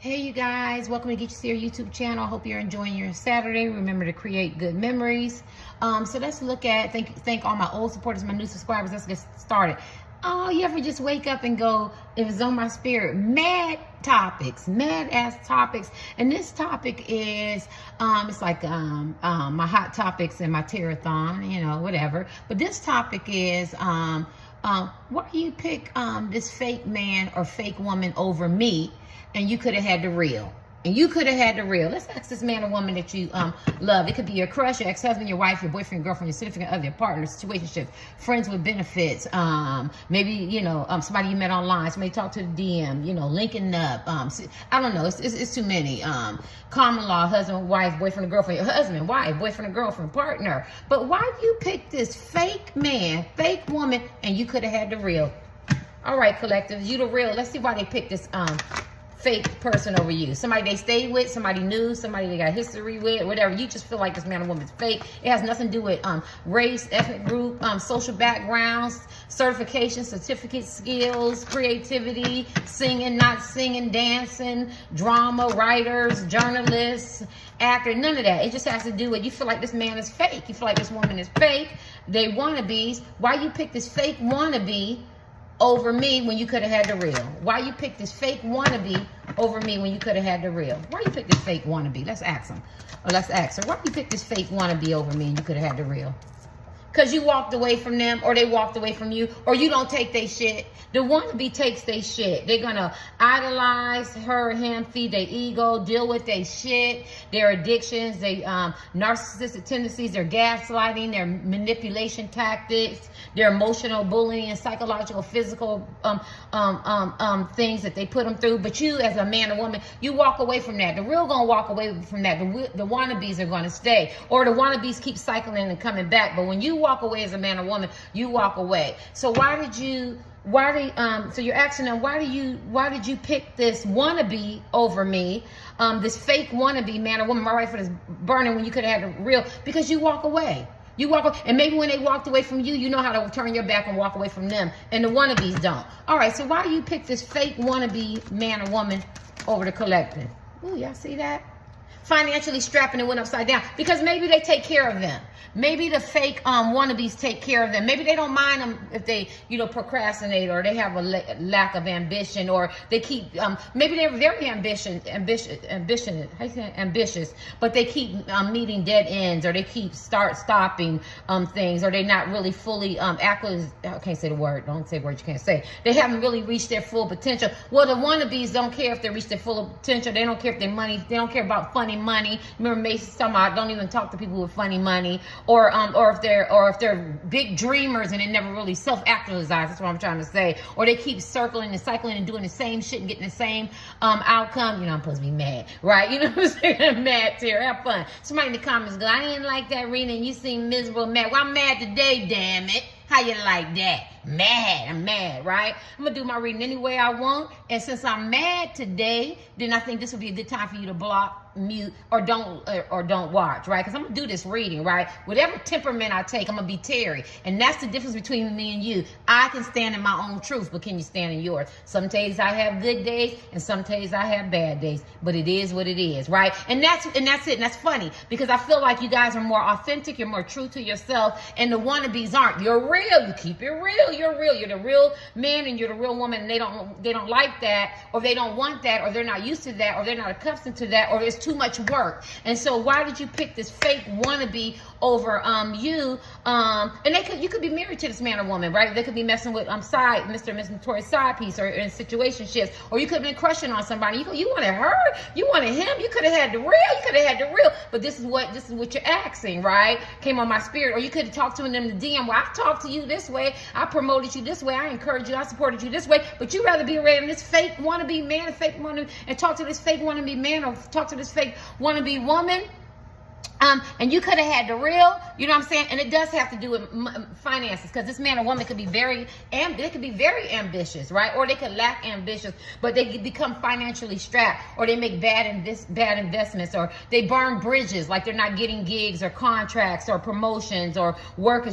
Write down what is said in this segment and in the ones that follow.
Hey you guys, welcome to Get You Serious YouTube channel. I hope you're enjoying your Saturday. Remember to create good memories. So let's look at, thank all my old supporters, my new subscribers. Let's get started. Oh, you ever just wake up and go, it was on my spirit, mad ass topics. And this topic is, it's like my hot topics and my terrathon, you know, whatever. But this topic is, why do you pick this fake man or fake woman over me? And you could have had the real. Let's ask this man or woman that you love. It could be your crush, your ex-husband, your wife, your boyfriend, girlfriend, your significant other, your partner, situationship, friends with benefits. Maybe, you know, somebody you met online, somebody talked to the DM, you know, linking up. I don't know. It's too many. Common law, husband, wife, boyfriend, girlfriend, husband, wife, boyfriend, girlfriend, partner. But why do you pick this fake man, fake woman, and you could have had the real? All right, collectives, you the real. Let's see why they picked this fake person over you. Somebody they stayed with, somebody new, somebody they got history with, whatever. You just feel like this man or woman's fake. It has nothing to do with race, ethnic group, social backgrounds, certification, certificates, skills, creativity, singing, not singing, dancing, drama, writers, journalists, actor, none of that. It just has to do with you feel like this man is fake. You feel like this woman is fake. They wannabes. Why you pick this fake wannabe over me when you could have had the real? Why you pick this fake wannabe over me when you could have had the real? Why you pick this fake wannabe? Let's ask him. Or let's ask her. Why you pick this fake wannabe over me and you could have had the real? Because you walked away from them, or they walked away from you, or you don't take their shit. The wannabe takes their shit. They're going to idolize her, him, feed their ego, deal with their shit, their addictions, their narcissistic tendencies, their gaslighting, their manipulation tactics, their emotional bullying and psychological, physical things that they put them through. But you, as a man or woman, you walk away from that. The real going to walk away from that. The wannabes are going to stay. Or the wannabes keep cycling and coming back. But when you walk away as a man or woman, you walk away. So so you're asking them, why did you pick this wannabe over me? This fake wannabe man or woman, my rifle is burning when you could have had the real, because you walk away. And maybe when they walked away from you, you know how to turn your back and walk away from them. And the wannabes don't. All right, so why do you pick this fake wannabe man or woman over the collective? Ooh, y'all see that? Financially strapping and went upside down. Because maybe they take care of them. Maybe the fake wannabes take care of them. Maybe they don't mind them if they, you know, procrastinate, or they have a lack of ambition, or they keep, maybe they're very ambitious, but they keep meeting dead ends, or they keep stopping things, or they're not really fully I can't say the word. Don't say words you can't say. They haven't really reached their full potential. Well, the wannabes don't care if they reach their full potential. They don't care if they money. They don't care about funny money. Remember Mason talking about, don't even talk to people with funny money. Or if they're big dreamers and they never really self-actualize. That's what I'm trying to say. Or they keep circling and cycling and doing the same shit and getting the same outcome. You know, I'm supposed to be mad, right? You know what I'm saying? I'm mad too. Have fun. Somebody in the comments go, I didn't like that reading, and you seem miserable, mad. Well, I'm mad today, damn it. How you like that? Mad. I'm mad, right? I'm going to do my reading any way I want. And since I'm mad today, then I think this would be a good time for you to block, mute, or don't watch, right? Because I'm going to do this reading, right? Whatever temperament I take, I'm going to be Terry. And that's the difference between me and you. I can stand in my own truth, but can you stand in yours? Some days I have good days, and some days I have bad days. But it is what it is, right? And that's it. And that's funny, because I feel like you guys are more authentic. You're more true to yourself. And the wannabes aren't. You're real. You keep it real. You're real. You're the real man and you're the real woman, and they don't like that, or they don't want that, or they're not used to that, or they're not accustomed to that, or it's too much work. And so why did you pick this fake wannabe over you? And you could be married to this man or woman, right? They could be messing with Mr. and Miss Notorious side piece, or in situationships, or you could have been crushing on somebody. You wanted her, you wanted him, you could have had the real, but this is what you're asking, right? Came on my spirit. Or you could have talked to them in the DM. Well, I talked to you this way, I promoted you this way, I encouraged you, I supported you this way, but you rather be around this fake wannabe man, and talk to this fake wannabe man, or talk to this fake wannabe woman. And you could have had the real, you know what I'm saying? And it does have to do with finances, because this man or woman could be very ambitious, right? Or they could lack ambitions, but they could become financially strapped, or they make bad investments, or they burn bridges, like they're not getting gigs or contracts or promotions or work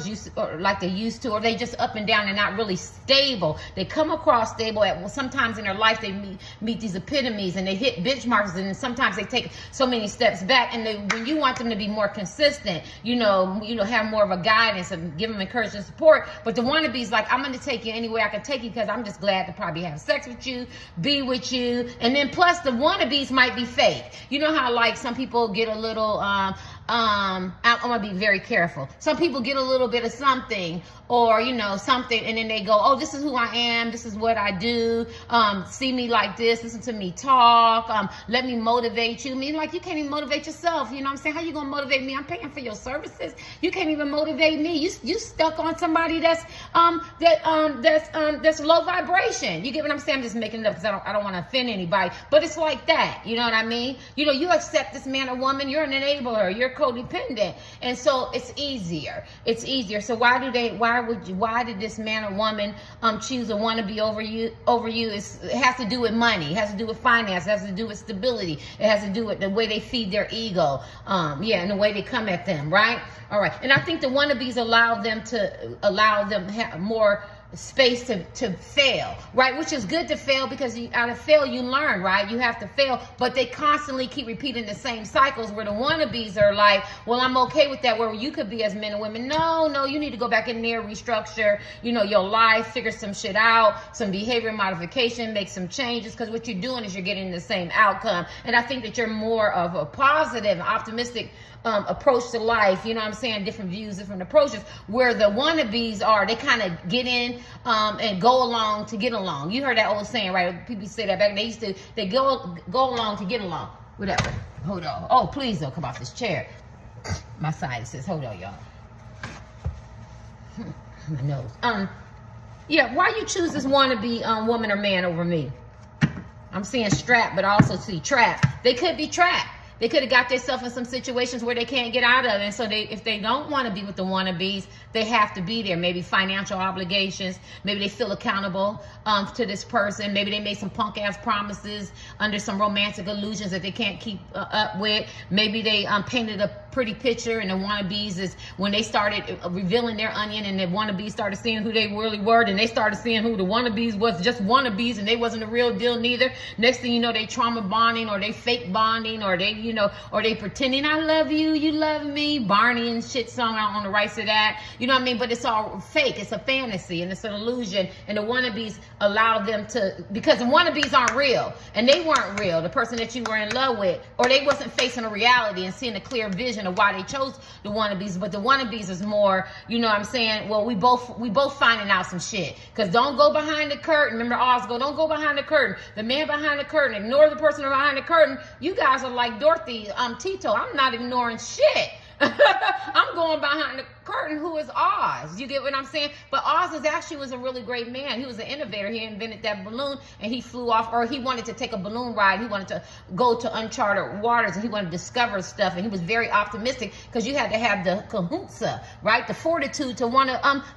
like they used to, or they just up and down and not really stable. They come across stable sometimes in their life they meet these epitomes and they hit benchmarks, and then sometimes they take so many steps back, and when you want them to be more consistent, you know, have more of a guidance and give them encouragement and support. But the wannabes, like, I'm going to take you anywhere I can take you, because I'm just glad to probably have sex with you, be with you. And then plus the wannabes might be fake. You know how, like, some people get a little, I'm going to be very careful. Some people get a little bit of something, or, you know, something, and then they go, oh, this is who I am, this is what I do, see me like this, listen to me talk, let me motivate you. I mean, like, you can't even motivate yourself, you know what I'm saying? How you gonna motivate me? I'm paying for your services. You can't even motivate me. You stuck on somebody that's low vibration. You get what I'm saying? I'm just making it up because I don't want to offend anybody, but it's like that, you know what I mean? You know, you accept this man or woman, you're an enabler, you're codependent, and so it's easier. So why did this man or woman choose a wannabe over you? It has to do with money, it has to do with finance, it has to do with stability, it has to do with the way they feed their ego, and the way they come at them, right? All right. And I think the wannabes allow them to have more space to fail, right? Which is good to fail, because out of fail you learn, right? You have to fail, but they constantly keep repeating the same cycles, where the wannabes are like, well, I'm okay with that, where you could be as men and women. No, you need to go back in there, restructure, you know, your life, figure some shit out, some behavior modification, make some changes, because what you're doing is you're getting the same outcome. And I think that you're more of a positive, optimistic approach to life, you know what I'm saying? Different views, different approaches, where the wannabes are, they kind of get in and go along to get along. You heard that old saying, right? People say that back. They go along to get along. Whatever. Hold on. Oh, please don't come off this chair. My side says, hold on, y'all. My nose. Yeah, why you choose this wannabe woman or man over me? I'm seeing strap, but I also see trap. They could be trapped. They could have got themselves in some situations where they can't get out of it. And so if they don't want to be with the wannabes, they have to be there. Maybe financial obligations. Maybe they feel accountable to this person. Maybe they made some punk ass promises under some romantic illusions that they can't keep up with. Maybe they painted a pretty picture, and the wannabes is when they started revealing their onion, and the wannabes started seeing who they really were, and they started seeing who the wannabes was just wannabes, and they wasn't the real deal neither. Next thing you know, they trauma bonding, or they fake bonding, or they, you know, or they pretending I love you, you love me, Barney and shit song out on the rights of that. You know what I mean? But it's all fake. It's a fantasy, and it's an illusion. And the wannabes allow them to, because the wannabes aren't real, and they weren't real. The person that you were in love with, or they wasn't facing a reality and seeing a clear vision of why they chose the wannabes. But the wannabes is more, you know what I'm saying? Well, we both finding out some shit. Because don't go behind the curtain. Remember Osgo, don't go behind the curtain. The man behind the curtain, ignore the person behind the curtain. You guys are like Dorothy, Tito. I'm not ignoring shit. I'm going behind the curtain. Who is Oz? You get what I'm saying? But Oz was a really great man. He was an innovator. He invented that balloon, and he flew off, or he wanted to take a balloon ride. He wanted to go to uncharted waters, and he wanted to discover stuff. And he was very optimistic, because you had to have the kahunsa, right? The fortitude to want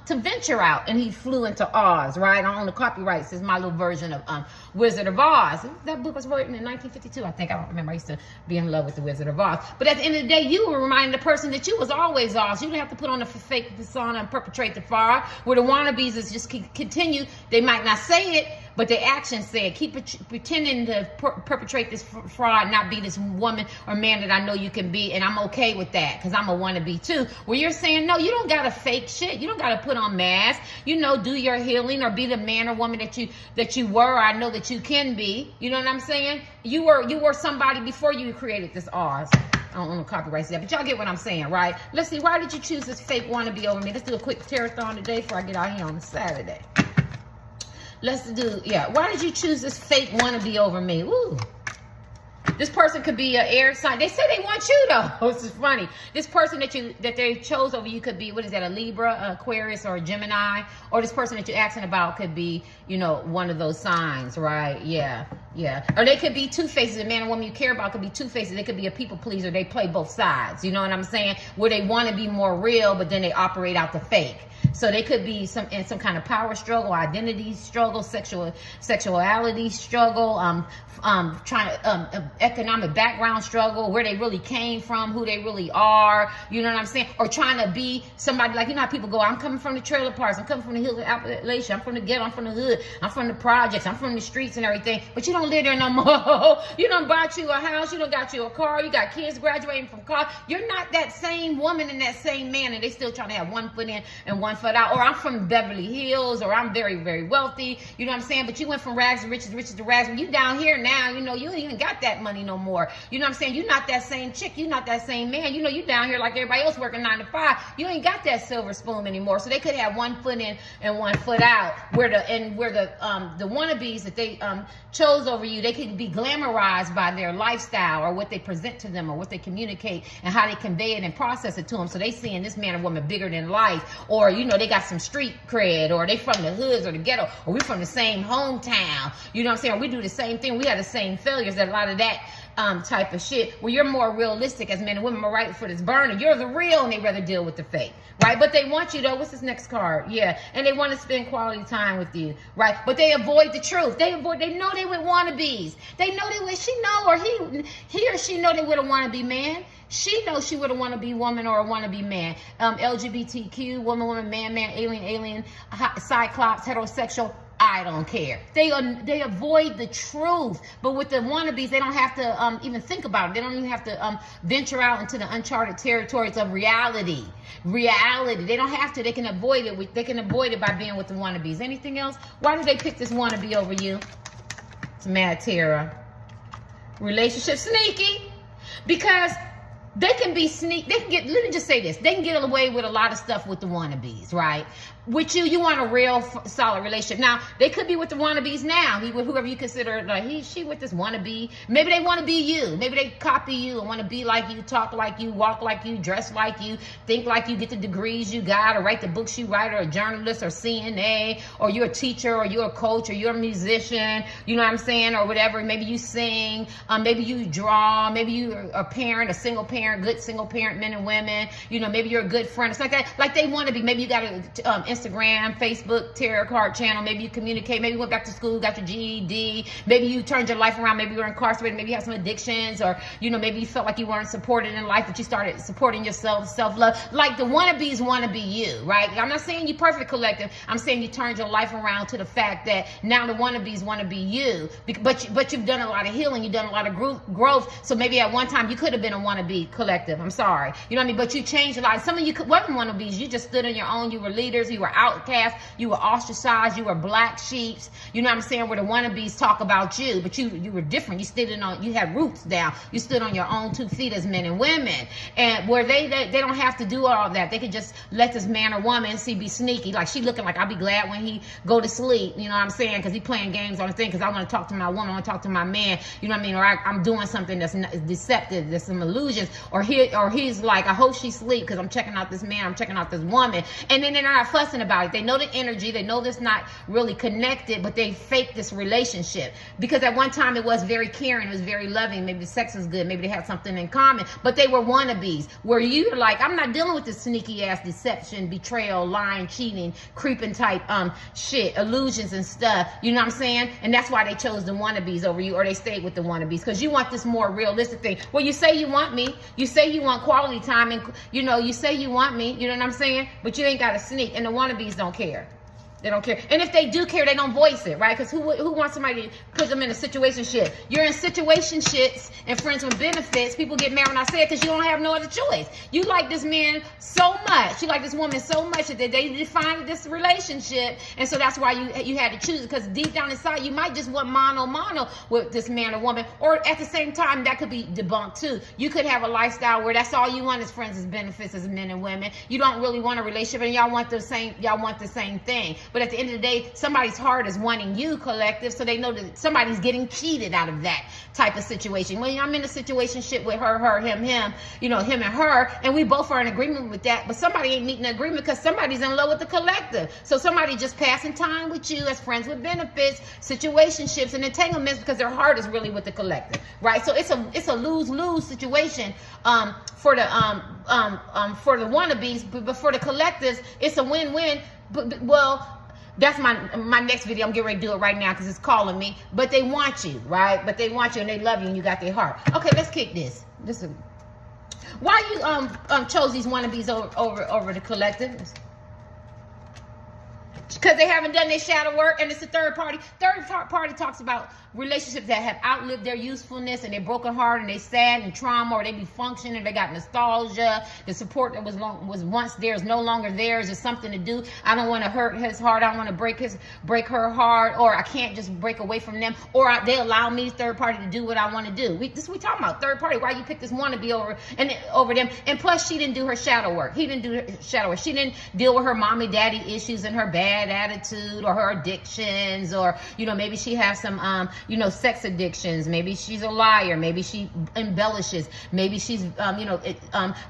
to venture out. And he flew into Oz, right? On the copyrights is my little version of Wizard of Oz. That book was written in 1952, I think. I don't remember. I used to be in love with the Wizard of Oz. But at the end of the day, you were reminding the person that you was always Oz. You didn't have to put on a fake persona and perpetrate the fraud. Where the wannabes is just continue. They might not say it, but their actions say it. Keep pretending to perpetrate this fraud, not be this woman or man that I know you can be, and I'm okay with that, because I'm a wannabe too. Where you're saying, no, you don't gotta fake shit. You don't gotta put on masks. You know, do your healing, or be the man or woman that you were, or I know that you can be. You know what I'm saying? You were somebody before you created this Oz. I don't want to copyright that, but y'all get what I'm saying, right? Let's see, why did you choose this fake wannabe over me? Let's do a quick terathon today before I get out here on Saturday. Let's do, why did you choose this fake wannabe over me? Woo. This person could be an air sign. They say they want you though. This is funny. This person that they chose over you could be, what is that, a Libra, Aquarius, or a Gemini? Or this person that you're asking about could be, you know, one of those signs, right? Yeah, yeah. Or they could be two faces. A man and woman you care about could be two faces. They could be a people pleaser. They play both sides. You know what I'm saying? Where they want to be more real, but then they operate out the fake. So they could be in some kind of power struggle, identity struggle, sexuality struggle, economic background struggle, where they really came from, who they really are, you know what I'm saying? Or trying to be somebody, like, you know how people go, I'm coming from the trailer parks, I'm coming from the hills of Appalachia, I'm from the ghetto, I'm from the hood, I'm from the projects, I'm from the streets and everything, but you don't live there no more. You done bought you a house, you done got you a car, you got kids graduating from college. You're not that same woman and that same man, and they still trying to have one foot in and one foot out. Or I'm from Beverly Hills, or I'm very, very wealthy, you know what I'm saying? But you went from rags to riches, riches to rags. When you down here now, you know, you ain't even got that money no more. You know what I'm saying? You're not that same chick. You're not that same man. You know, you down here like everybody else working 9 to 5. You ain't got that silver spoon anymore. So they could have one foot in and one foot out. Where the wannabes that they chose over you, they could be glamorized by their lifestyle or what they present to them or what they communicate and how they convey it and process it to them. So they seeing this man or woman bigger than life, or, you know, they got some street cred, or they from the hoods or the ghetto, or we from the same hometown. You know what I'm saying? We do the same thing. We have the same failures. That a lot of that type of shit where you're more realistic as men and women are right for this burner. You're the real and they rather deal with the fake, right? But they want you though. What's this next card? Yeah. And they want to spend quality time with you, right? But they avoid the truth. They know they would wannabes. They know they would, she know, or he or she know they would a wannabe man. She knows she would a wannabe woman or a wannabe man. LGBTQ, woman, man, alien, cyclops, heterosexual. I don't care. They avoid the truth. But with the wannabes, they don't have to even think about it. They don't even have to venture out into the uncharted territories of reality. They don't have to. They can avoid it. They can avoid it by being with the wannabes. Anything else? Why did they pick this wannabe over you? It's Mad Terror. Relationship sneaky. Because they can be let me just say this. They can get away with a lot of stuff with the wannabes, right? With you want a real solid relationship. Now, they could be with the wannabes now. Whoever you consider, like, she with this wannabe. Maybe they want to be you. Maybe they copy you and want to be like you, talk like you, walk like you, dress like you, think like you, get the degrees you got, or write the books you write, or a journalist, or CNA, or you're a teacher, or you're a coach, or you're a musician, you know what I'm saying, or whatever. Maybe you sing, maybe you draw, maybe you're a parent, a single parent, good single parent men and women, you know, maybe you're a good friend. It's like that, like they want to be. Maybe you got a Instagram, Facebook, tarot card channel. Maybe you communicate. Maybe you went back to school, got your GED. Maybe you turned your life around. Maybe you were incarcerated. Maybe you have some addictions, or, you know, maybe you felt like you weren't supported in life, but you started supporting yourself, self-love. Like the wannabes want to be you, right? I'm not saying you perfect, collective. I'm saying you turned your life around to the fact that now the wannabes want to be you. But you've done a lot of healing. You've done a lot of growth. So maybe at one time you could have been a wannabe collective. I'm sorry. You know what I mean? But you changed a lot. Some of you wasn't wannabes. You just stood on your own. You were leaders. You were outcasts. You were ostracized. You were black sheeps. You know what I'm saying? Where the wannabes talk about you, but you were different. You had roots down. You stood on your own 2 feet as men and women. And where they don't have to do all that. They could just let this man or woman be sneaky. Like, she looking like, I'll be glad when he go to sleep. You know what I'm saying? Because he playing games on the thing. Because I want to talk to my woman. I want to talk to my man. You know what I mean? Or I'm doing something that's deceptive. There's some illusions. Or he's like, I hope she sleep because I'm checking out this man. I'm checking out this woman. And then they're not fussing about it. They know the energy. They know this not really connected, but they fake this relationship. Because at one time it was very caring. It was very loving. Maybe the sex was good. Maybe they had something in common. But they were wannabes. Where you're like, I'm not dealing with this sneaky ass deception, betrayal, lying, cheating, creeping type shit, illusions and stuff. You know what I'm saying? And that's why they chose the wannabes over you, or they stayed with the wannabes. Because you want this more realistic thing. Well, you say you want me. You say you want quality time, and you know, you say you want me. You know what I'm saying? But you ain't got to sneak. And the wannabes don't care. They don't care. And if they do care, they don't voice it, right? Because who wants somebody to put them in a situation shit? You're in situation shits and friends with benefits. People get married when I say it because you don't have no other choice. You like this man so much. You like this woman so much that they defined this relationship. And so that's why you had to choose. Because deep down inside, you might just want mono with this man or woman. Or at the same time, that could be debunked too. You could have a lifestyle where that's all you want is friends as benefits as men and women. You don't really want a relationship, and y'all want the same thing. But at the end of the day, somebody's heart is wanting you, collective, so they know that somebody's getting cheated out of that type of situation. When I'm in a situationship with her, him, you know, him and her, and we both are in agreement with that, but somebody ain't meeting an agreement because somebody's in love with the collective. So somebody just passing time with you as friends with benefits, situationships, and entanglements because their heart is really with the collective, right? So it's a lose-lose situation for the wannabes, but for the collectives, it's a win-win. But well, that's my next video. I'm getting ready to do it right now because it's calling me. But they want you, right? But they want you and they love you and you got their heart. Okay, let's kick this. Why you chose these wannabes over the collective? Because they haven't done their shadow work, and it's a third party. Third party talks about relationships that have outlived their usefulness, and they're broken heart, and they sad and trauma, or they be functioning, they got nostalgia. The support that was once there is no longer theirs. There's something to do. I don't want to hurt his heart. I don't want to break her heart, or I can't just break away from them, or they allow me, third party, to do what I want to do. We talking about third party. Why you pick this wannabe over them? And plus, she didn't do her shadow work. He didn't do her shadow work. She didn't deal with her mommy, daddy issues and her bad attitude or her addictions, or you know, maybe she has some you know, sex addictions. Maybe she's a liar. Maybe she embellishes. Maybe she's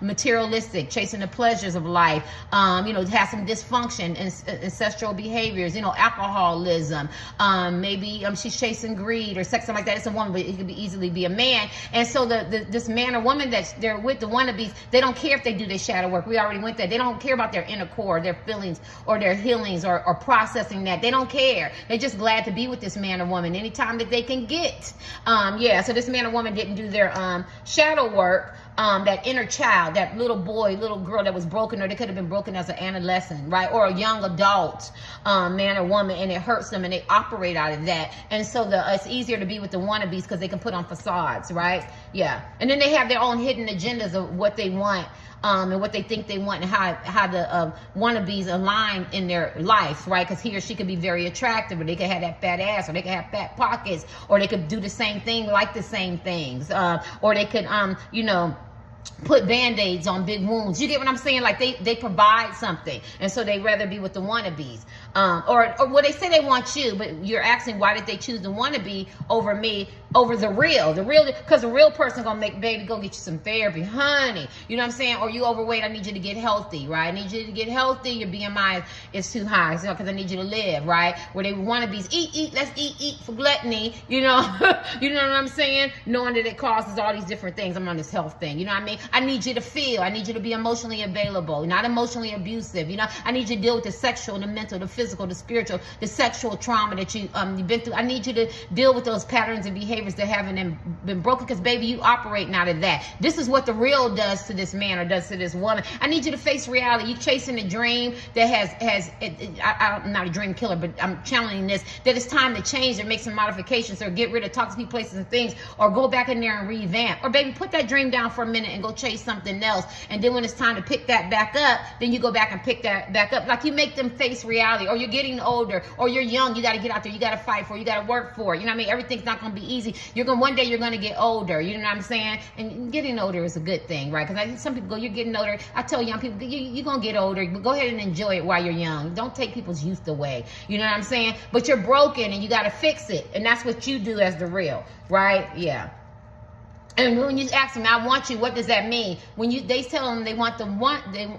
materialistic, chasing the pleasures of life. You know, has some dysfunction and ancestral behaviors. You know, alcoholism. Maybe she's chasing greed or sex, something like that. It's a woman, but it could easily be a man. And so this man or woman that they're with, the wannabes, they don't care if they do their shadow work. We already went there. They don't care about their inner core, their feelings, or their healings, or processing that. They don't care. They're just glad to be with this man or woman anytime that they can get. Yeah, so this man or woman didn't do their shadow work. That inner child, that little boy, little girl that was broken, or they could have been broken as an adolescent, right? Or a young adult, man or woman, and it hurts them and they operate out of that. And so it's easier to be with the wannabes because they can put on facades, right? Yeah. And then they have their own hidden agendas of what they want. And what they think they want, and how the wannabes align in their life, right? Because he or she could be very attractive, or they could have that fat ass, or they could have fat pockets, or they could do the same thing, like the same things, or they could, you know, put band-aids on big wounds. You get what I'm saying? Like they provide something, and so they rather be with the wannabes. Or well, they say they want you, but you're asking why did they choose the wannabe over me, over the real, because the real person gonna make, baby, go get you some therapy, honey. You know what I'm saying? Or you overweight, I need you to get healthy, right? I need you to get healthy. Your BMI is too high, so because I need you to live, right? Where they wannabes, eat, let's eat for gluttony. You know, you know what I'm saying? Knowing that it causes all these different things. I'm on this health thing. You know what I mean? I need you to feel. I need you to be emotionally available, not emotionally abusive. You know, I need you to deal with the sexual, the mental, the physical, the spiritual, the sexual trauma that you've been through. I need you to deal with those patterns and behaviors that haven't been broken, because baby, you operating out of that. This is what the real does to this man or does to this woman. I need you to face reality. You chasing a dream that I'm not a dream killer, but I'm challenging this, that it's time to change or make some modifications or get rid of toxic places and things, or go back in there and revamp. Or baby, put that dream down for a minute and go chase something else. And then when it's time to pick that back up, then you go back and pick that back up. Like you make them face reality. Or you're getting older, or you're young, you got to get out there, you got to fight for it, you got to work for it. You know what I mean? Everything's not going to be easy. One day you're going to get older. You know what I'm saying? And getting older is a good thing, right? Because some people go, you're getting older. I tell young people, you're going to get older, but go ahead and enjoy it while you're young. Don't take people's youth away. You know what I'm saying? But you're broken and you got to fix it. And that's what you do as the real, right? Yeah. And when you ask them, I want you, what does that mean? When they tell them they want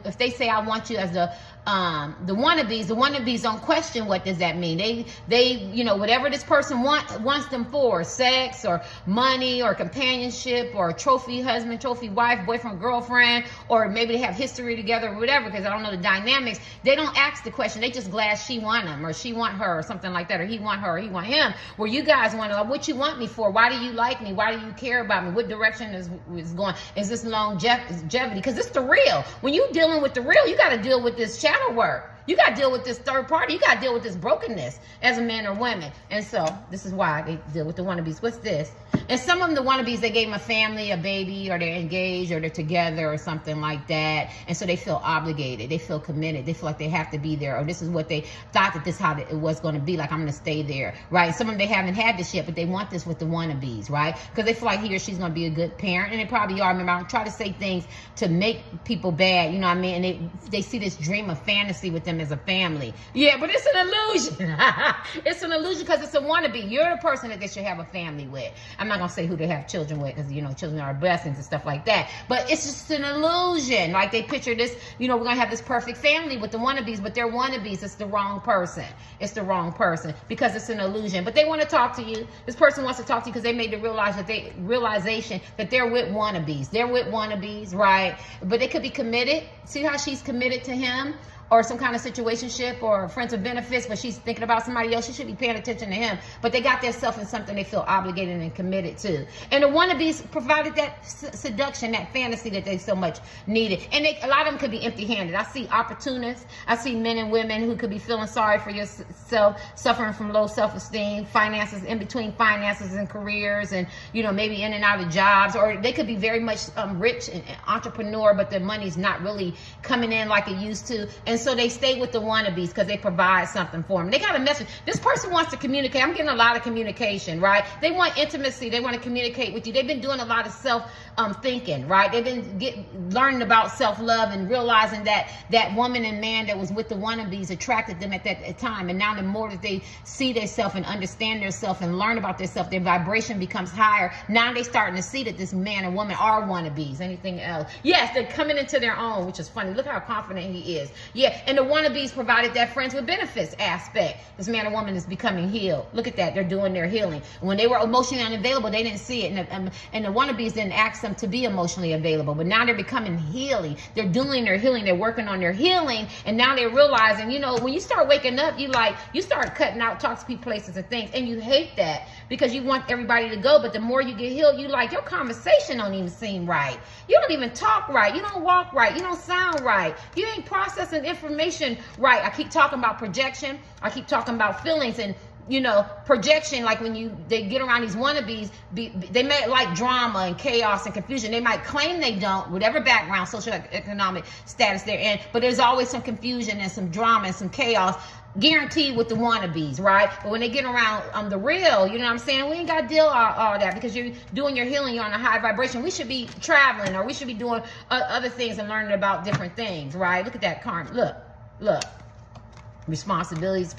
if they say I want you as the wannabes don't question what does that mean. They you know, whatever this person wants them for, sex or money or companionship or trophy husband, trophy wife, boyfriend, girlfriend, or maybe they have history together or whatever, because I don't know the dynamics. They don't ask the question. They just glad she want him or she want her or something like that, or he want her or he want him. Where you guys want to, what you want me for? Why do you like me? Why do you care about me? What direction is going? Is this longevity? Because it's the real. When you dealing with the real, you got to deal with this shadow work. You got to deal with this third party. You got to deal with this brokenness as a man or woman. And so this is why they deal with the wannabes. What's this? And some of them, the wannabes, they gave them a family, a baby, or they're engaged, or they're together, or something like that. And so they feel obligated. They feel committed. They feel like they have to be there, or this is what they thought that this how it was going to be. Like, I'm going to stay there, right? Some of them, they haven't had this yet, but they want this with the wannabes, right? Because they feel like he or she's going to be a good parent. And they probably are. Remember, I don't try to say things to make people bad, you know what I mean? And they see this dream of fantasy with them as a family. Yeah, but it's an illusion. It's an illusion because it's a wannabe. You're the person that they should have a family with. I'm not going to say who they have children with because, you know, children are blessings and stuff like that. But it's just an illusion. Like they picture this, you know, we're going to have this perfect family with the wannabes, but they're wannabes. It's the wrong person. It's the wrong person because it's an illusion. But they want to talk to you. This person wants to talk to you because they made the realization that they're with wannabes. They're with wannabes, right? But they could be committed. See how she's committed to him? Or some kind of situationship or friends of benefits, but she's thinking about somebody else. She should be paying attention to him. But they got themselves in something they feel obligated and committed to. And the wannabes provided that seduction, that fantasy that they so much needed. And a lot of them could be empty-handed. I see opportunists. I see men and women who could be feeling sorry for yourself, suffering from low self-esteem, finances, in between finances and careers, and, you know, maybe in and out of jobs. Or they could be very much rich and entrepreneur, but the money's not really coming in like it used to. And so they stay with the wannabes because they provide something for them. They got a message. This person wants to communicate. I'm getting a lot of communication, right? They want intimacy. They want to communicate with you. They've been doing a lot of thinking, right? They've been learning about self-love and realizing that woman and man that was with the wannabes attracted them at that time. And now the more that they see themselves and understand themselves and learn about themselves, their vibration becomes higher. Now they're starting to see that this man and woman are wannabes. Anything else? Yes, they're coming into their own, which is funny. Look how confident he is. Yeah, and the wannabes provided that friends with benefits aspect. This man and woman is becoming healed. Look at that. They're doing their healing. When they were emotionally unavailable, they didn't see it. And the wannabes didn't ask them to be emotionally available. But now they're becoming healing. They're doing their healing. They're working on their healing. And now they're realizing, you know, when you start waking up, you start cutting out, talk to people, places, and things. And you hate that because you want everybody to go. But the more you get healed, you like, your conversation don't even seem right. You don't even talk right. You don't walk right. You don't sound right. You ain't processing information right. I keep talking about projection. I keep talking about feelings and, you know, projection. Like when they get around these wannabes, they may like drama and chaos and confusion. They might claim they don't, whatever background, social economic status they're in, but there's always some confusion and some drama and some chaos guaranteed with the wannabes, right? But when they get around the real, you know what I'm saying? We ain't got to deal all that because you're doing your healing. You're on a high vibration. We should be traveling, or we should be doing other things and learning about different things, right? Look at that karma. Look. Responsibilities,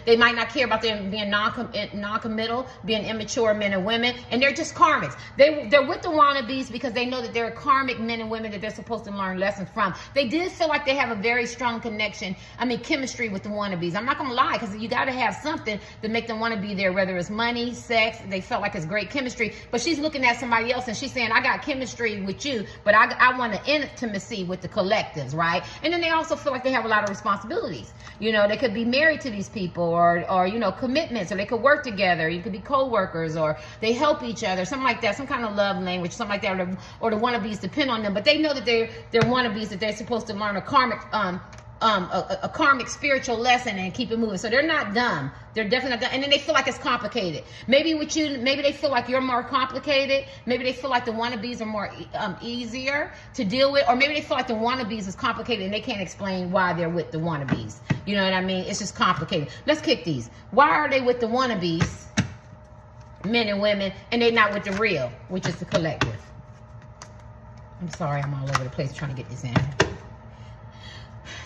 they might not care about them being non-committal, being immature men and women, and they're just karmics. They're with the wannabes because they know that they're karmic men and women that they're supposed to learn lessons from. They did feel like they have a very strong connection, chemistry with the wannabes. I'm not gonna lie, because you got to have something to make them want to be there, whether it's money, sex. They felt like it's great chemistry, but she's looking at somebody else and she's saying, I got chemistry with you, but I want an intimacy with the collectives, right? And then they also feel like they have a lot of responsibilities. You know, they could be married to these people, or you know, commitments, or they could work together. You could be co-workers, or they help each other, something like that, some kind of love language, something like that, or the wannabes depend on them, but they know that they're wannabes, that they're supposed to learn a karmic a karmic spiritual lesson and keep it moving. So they're not dumb. They're definitely not dumb. And then they feel like it's complicated. Maybe with you, maybe they feel like you're more complicated. Maybe they feel like the wannabes are more easier to deal with. Or maybe they feel like the wannabes is complicated and they can't explain why they're with the wannabes. You know what I mean? It's just complicated. Let's kick these. Why are they with the wannabes, men and women, and they're not with the real, which is the collective? I'm sorry, I'm all over the place trying to get this in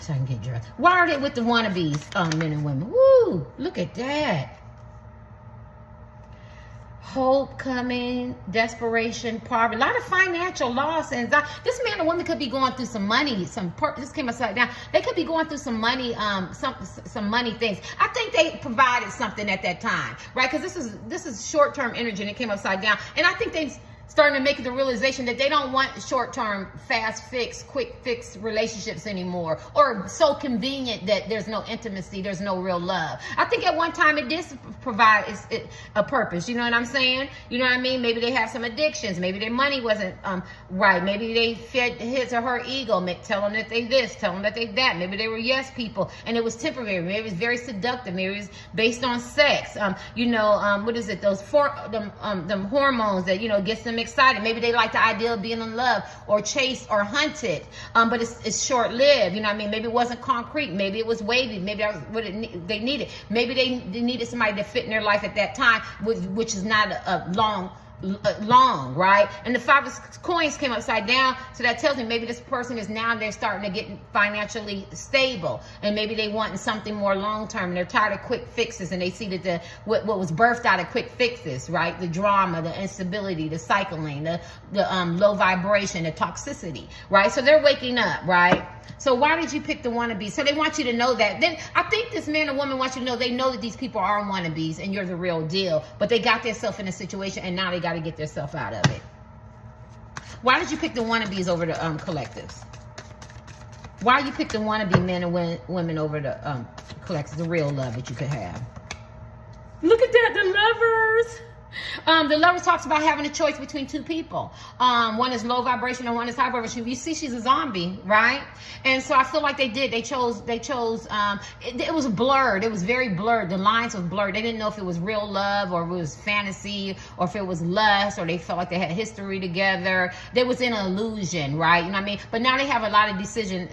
so I can get dressed. Why are they with the wannabes, men and women? Woo! Look at that. Hope coming, desperation, poverty, a lot of financial loss and anxiety. This man or woman could be going through some money. This came upside down. They could be going through some money, some money things. I think they provided something at that time, right? Because this is short-term energy and it came upside down. And I think they starting to make the realization that they don't want short-term, fast fix, quick fix relationships anymore, or so convenient that there's no intimacy, there's no real love. I think at one time it did provide a purpose. You know what I'm saying? You know what I mean? Maybe they have some addictions. Maybe their money wasn't right. Maybe they fed his or her ego, tell them that they this, tell them that they that. Maybe they were yes people, and it was temporary. Maybe it was very seductive. Maybe it was based on sex. You know, what is it? Those them hormones that, you know, gets them excited. Maybe they like the idea of being in love or chased or hunted, but it's short-lived. You know what I mean? Maybe it wasn't concrete. Maybe it was wavy. Maybe that was what they needed. Maybe they needed somebody to fit in their life at that time, which is not a long long, right? And the 5 of coins came upside down, so that tells me maybe this person is now, they're starting to get financially stable, and maybe they want something more long-term, and they're tired of quick fixes, and they see that what was birthed out of quick fixes, right? The drama, the instability, the cycling, the low vibration, the toxicity, right? So they're waking up, right? So why did you pick the wannabes? So they want you to know that. Then I think this man or woman wants you to know, they know that these people are wannabes and you're the real deal, but they got themselves in a situation and now they got to get themselves out of it. Why did you pick the wannabes over the collectives? Why you pick the wannabe men and women over the collectives, the real love that you could have? Look at that, the lovers. The lover talks about having a choice between 2 people. One is low vibration and one is high vibration. You see, she's a zombie, right? And so I feel like they chose, it was blurred. It was very blurred. The lines were blurred. They didn't know if it was real love or if it was fantasy or if it was lust, or they felt like they had history together. They was in an illusion, right? You know what I mean? But now they have a lot of decisions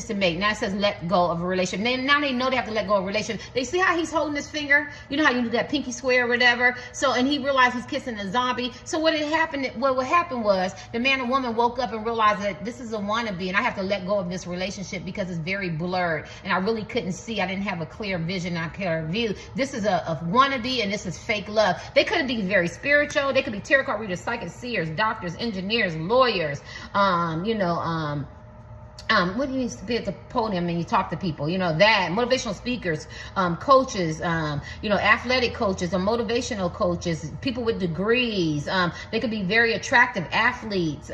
to make. Now it says let go of a relationship. Now they know they have to let go of a relationship. They see how he's holding his finger? You know how you do that pinky square or whatever? So, and he realized he's kissing a zombie. So what happened was the man and woman woke up and realized that this is a wannabe and I have to let go of this relationship because it's very blurred and I really couldn't see. I didn't have a clear vision, a clear view. This is a wannabe and this is fake love. They could be very spiritual. They could be tarot card readers, psychic seers, doctors, engineers, lawyers, what do you used to be at the podium and you talk to people, you know, that motivational speakers, coaches, you know, athletic coaches or motivational coaches, people with degrees. They could be very attractive athletes,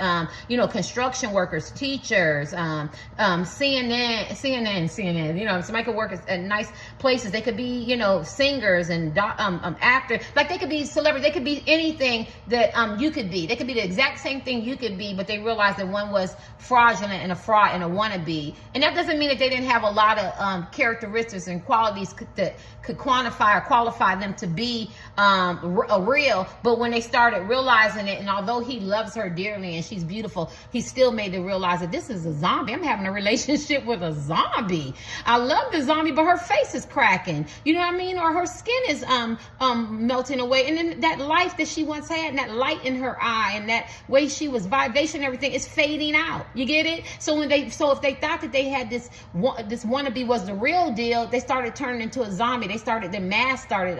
you know, construction workers, teachers, CNN, you know, somebody could work at nice places. They could be, you know, singers and actors. Like they could be celebrities. They could be anything that you could be. They could be the exact same thing you could be, but they realized that one was fraudulent and a fraud and a wannabe. And that doesn't mean that they didn't have a lot of characteristics and qualities that could quantify or qualify them to be a real. But when they started realizing it, and although he loves her dearly and she's beautiful, he still made them realize that this is a zombie. I'm having a relationship with a zombie. I love the zombie, but her face is cracking. You know what I mean? Or her skin is melting away. And then that life that she once had, and that light in her eye, and that way she was vibration, everything is fading out. You get it? So if they thought that they had this wannabe was the real deal, they started turning into a zombie. Their mask started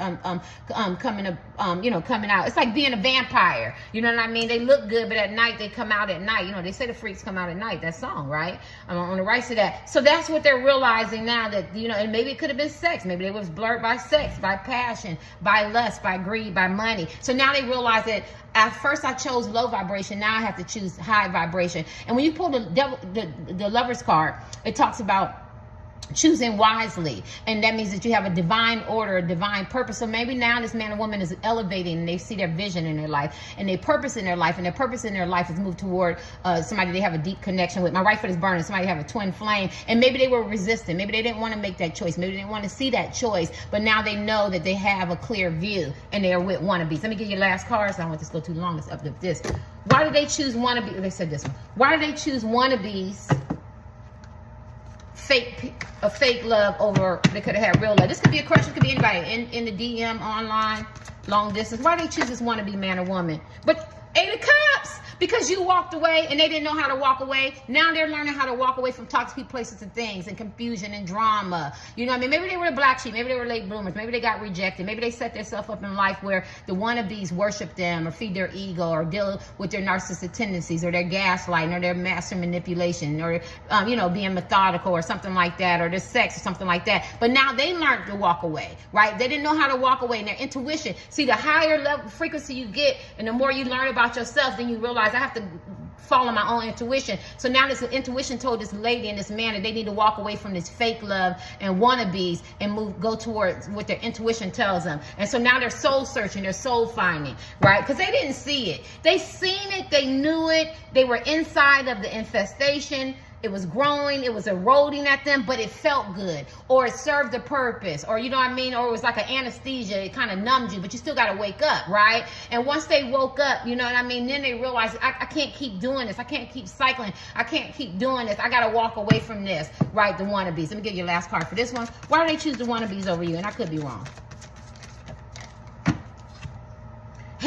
coming out. It's like being a vampire. You know what I mean? They look good, but at night they come out at night. You know, they say the freaks come out at night. That song, right? On the rights to that. So that's what they're realizing now, that, you know, and maybe it could have been sex. Maybe they was blurred by sex, by passion, by lust, by greed, by money. So now they realize that at first I chose low vibration. Now I have to choose high vibration. And when you pull the Lover's card, it talks about choosing wisely, and that means that you have a divine order, a divine purpose. So maybe now this man or woman is elevating and they see their vision in their life and their purpose in their life, and their purpose in their life is moved toward somebody they have a deep connection with. My right foot is burning. Somebody have a twin flame, and maybe they were resistant. Maybe they didn't want to make that choice. Maybe they didn't want to see that choice, but now they know that they have a clear view and they are with wannabes. Let me give you last card, so I don't want this to go too long. It's up to this. Why did they choose wannabes? They said this one. Why did they choose wannabes? Fake love over, they could have had real love. This could be a crush, it could be anybody in the DM, online, long distance. Why they choose this wannabe man or woman? But 8 of Cups, because you walked away and they didn't know how to walk away. Now they're learning how to walk away from toxic places and things and confusion and drama. You know what I mean? Maybe they were the black sheep. Maybe they were late bloomers. Maybe they got rejected. Maybe they set themselves up in life where the wannabes worship them or feed their ego or deal with their narcissistic tendencies or their gaslighting or their master manipulation or, you know, being methodical or something like that, or their sex or something like that. But now they learned to walk away, right? They didn't know how to walk away, and their intuition. See, the higher level frequency you get and the more you learn about yourself, then you realize I have to follow my own intuition. So now this intuition told this lady and this man that they need to walk away from this fake love and wannabes and go towards what their intuition tells them. And so now they're soul searching, they're soul finding, right? Because they didn't see it. They seen it, they knew it, they were inside of the infestation. It was growing, it was eroding at them, but it felt good, or it served a purpose, or you know what I mean, or it was like an anesthesia, it kind of numbed you, but you still got to wake up, right? And once they woke up, you know what I mean, then they realized, I can't keep doing this, I can't keep cycling, I can't keep doing this, I got to walk away from this, right? The wannabes. Let me give you the last card for this one. Why do they choose the wannabes over you? And I could be wrong.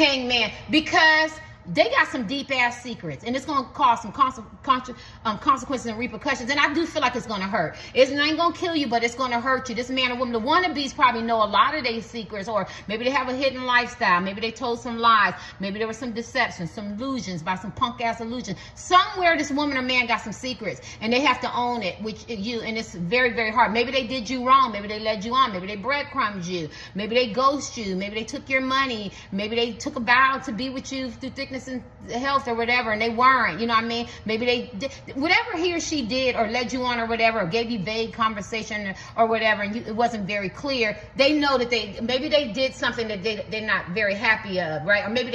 Hangman, because they got some deep ass secrets, and it's gonna cause some consequences and repercussions. And I do feel like it's gonna hurt. It ain't gonna kill you, but it's gonna hurt you. This man or woman, the wannabes probably know a lot of their secrets, or maybe they have a hidden lifestyle. Maybe they told some lies. Maybe there was some deception, some illusions by some punk ass illusion. Somewhere this woman or man got some secrets, and they have to own it, which you, and it's very, very hard. Maybe they did you wrong. Maybe they led you on. Maybe they breadcrumbed you. Maybe they ghost you. Maybe they took your money. Maybe they took a vow to be with you through thick and health or whatever, and they weren't, you know what I mean? Maybe they did whatever he or she did, or led you on or whatever, or gave you vague conversation or whatever, and it wasn't very clear. They know that maybe they did something that they're not very happy of, right? Or maybe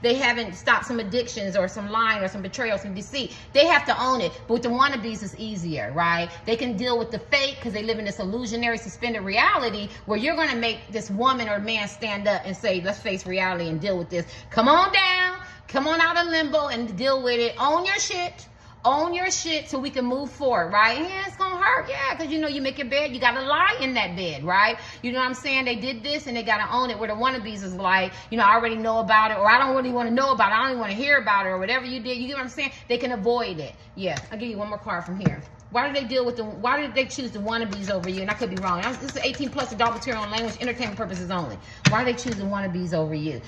they haven't stopped some addictions, or some lying, or some betrayal, some deceit. They have to own it. But with the wannabes, it's easier, right? They can deal with the fake because they live in this illusionary suspended reality where you're going to make this woman or man stand up and say, let's face reality and deal with this. Come on down. Come on out of limbo and deal with it. Own your shit. Own your shit so we can move forward, right? Yeah, it's gonna hurt, yeah, because you know you make your bed, you gotta lie in that bed, right? You know what I'm saying? They did this and they gotta own it. Where the wannabes is like, you know, I already know about it, or I don't really want to know about it, I don't even want to hear about it, or whatever you did. You get what I'm saying? They can avoid it. Yeah, I'll give you one more card from here. Why did they deal with why did they choose the wannabes over you? And I could be wrong. This is 18 plus adult material on language, entertainment purposes only. Why did they choose the wannabes over you?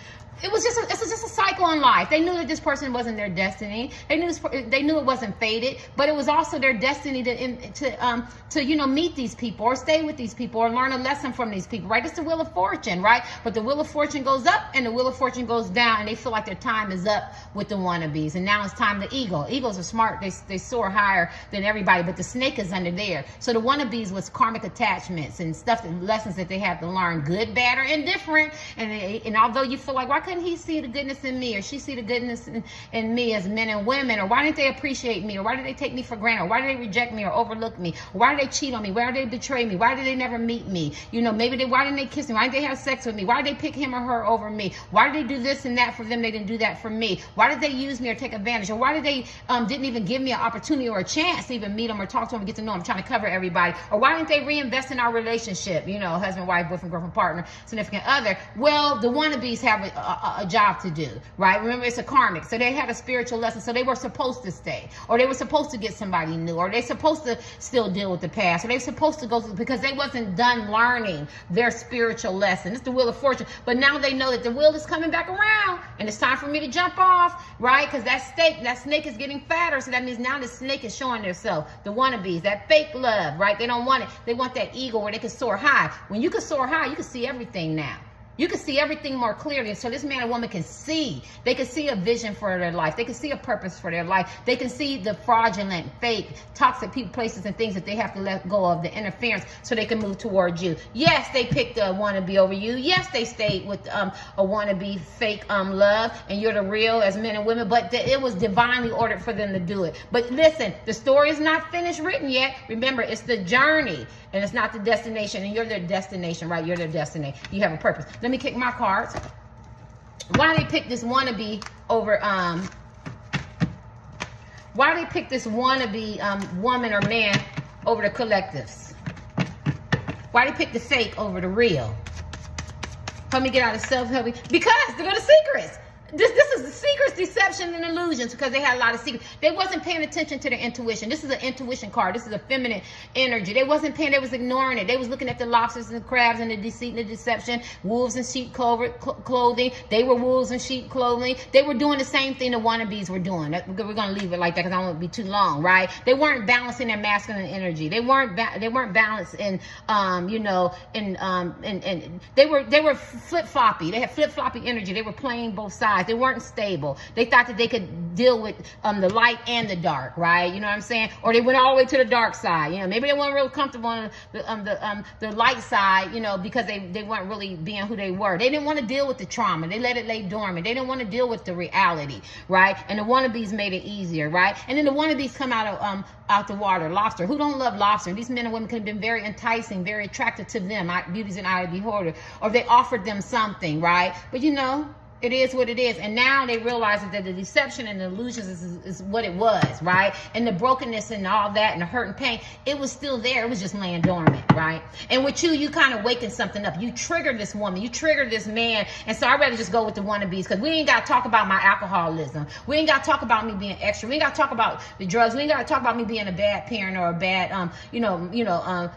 It's just a cycle in life. They knew that this person wasn't their destiny. They knew it wasn't fated, but it was also their destiny to you know, meet these people, or stay with these people, or learn a lesson from these people, right? It's the wheel of fortune, right? But the wheel of fortune goes up and the wheel of fortune goes down, and they feel like their time is up with the wannabes, and now it's time to eagle. Eagles are smart. They soar higher than everybody, but the snake is under there. So the wannabes was karmic attachments and stuff, lessons that they had to learn, good, bad, or indifferent. And although you feel like, why couldn't he see the goodness in me, or she see the goodness in me as men and women, or why didn't they appreciate me, or why did they take me for granted, or why did they reject me or overlook me, or why did they cheat on me, why did they betray me, why did they never meet me, you know, why didn't they kiss me, why did they have sex with me, why did they pick him or her over me, why did they do this and that for them, they didn't do that for me, why did they use me or take advantage, or why did they didn't even give me an opportunity or a chance to even meet them or talk to them and get to know them. I'm trying to cover everybody. Or why didn't they reinvest in our relationship, you know, husband, wife, boyfriend, girlfriend, partner, significant other? Well, the wannabes have a job to do, right? Remember, it's a karmic. So they had a spiritual lesson. So they were supposed to stay, or they were supposed to get somebody new, or they're supposed to still deal with the past, or they're supposed to go through, because they wasn't done learning their spiritual lesson. It's the wheel of fortune. But now they know that the wheel is coming back around, and it's time for me to jump off, right? Because that snake is getting fatter. So that means now the snake is showing themselves. The wannabes, that fake love, right? They don't want it. They want that eagle where they can soar high. When you can soar high, you can see everything now. You can see everything more clearly. So this man or woman can see. They can see a vision for their life. They can see a purpose for their life. They can see the fraudulent, fake, toxic people, places, and things that they have to let go of, the interference, so they can move towards you. Yes, they picked a wannabe over you. Yes, they stayed with a wannabe fake love, and you're the real as men and women, but it was divinely ordered for them to do it. But listen, the story is not finished written yet. Remember, it's the journey, and it's not the destination, and you're their destination, right? You're their destiny. You have a purpose. Let me kick my cards. Why they pick this wannabe over why they pick this wannabe woman or man over the collectives? Why they pick the fake over the real? Help me get out of self-helping. Because they're the secrets. This is the secrets, deception, and illusions, because they had a lot of secrets. They wasn't paying attention to their intuition. This is an intuition card. This is a feminine energy. They wasn't paying. They was ignoring it. They was looking at the lobsters and the crabs and the deceit and the deception. Wolves and sheep clothing. They were wolves and sheep clothing. They were doing the same thing the wannabes were doing. We're gonna leave it like that because I don't want to be too long, right? They weren't balancing their masculine energy. They weren't balanced in you know, and they were flip floppy. They had flip floppy energy. They were playing both sides. They weren't stable. They thought that they could deal with the light and the dark, right? You know what I'm saying? Or they went all the way to the dark side. You know, maybe they weren't real comfortable on the light side, you know, because they weren't really being who they were. They didn't want to deal with the trauma. They let it lay dormant. They didn't want to deal with the reality, right? And the wannabes made it easier, right? And then the wannabes come out the water. Lobster. Who don't love lobster? These men and women could have been very enticing, very attractive to them. Beauty's an eye of the beholder. Or they offered them something, right? But you know, It is what it is. And now they realize that the deception and the illusions is what it was, right? And the brokenness and all that and the hurt and pain, it was still there. It was just laying dormant, right? And with you kind of waken something up. You triggered this woman. You triggered this man. And so I'd rather just go with the wannabes, because we ain't got to talk about my alcoholism. We ain't got to talk about me being extra. We ain't got to talk about the drugs. We ain't got to talk about me being a bad parent or a bad,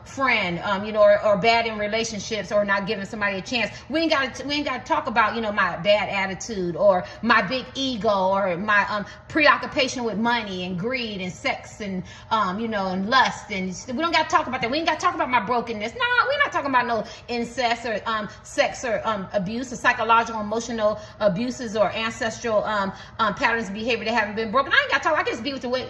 friend, or bad in relationships or not giving somebody a chance. We ain't got to talk about, my bad attitude or my big ego or my preoccupation with money and greed and sex and and lust. And we don't got to talk about that. We ain't got to talk about my brokenness. No, we're not talking about no incest or sex or abuse or psychological, emotional abuses or ancestral patterns of behavior that haven't been broken. I ain't got to talk. I can just be with the way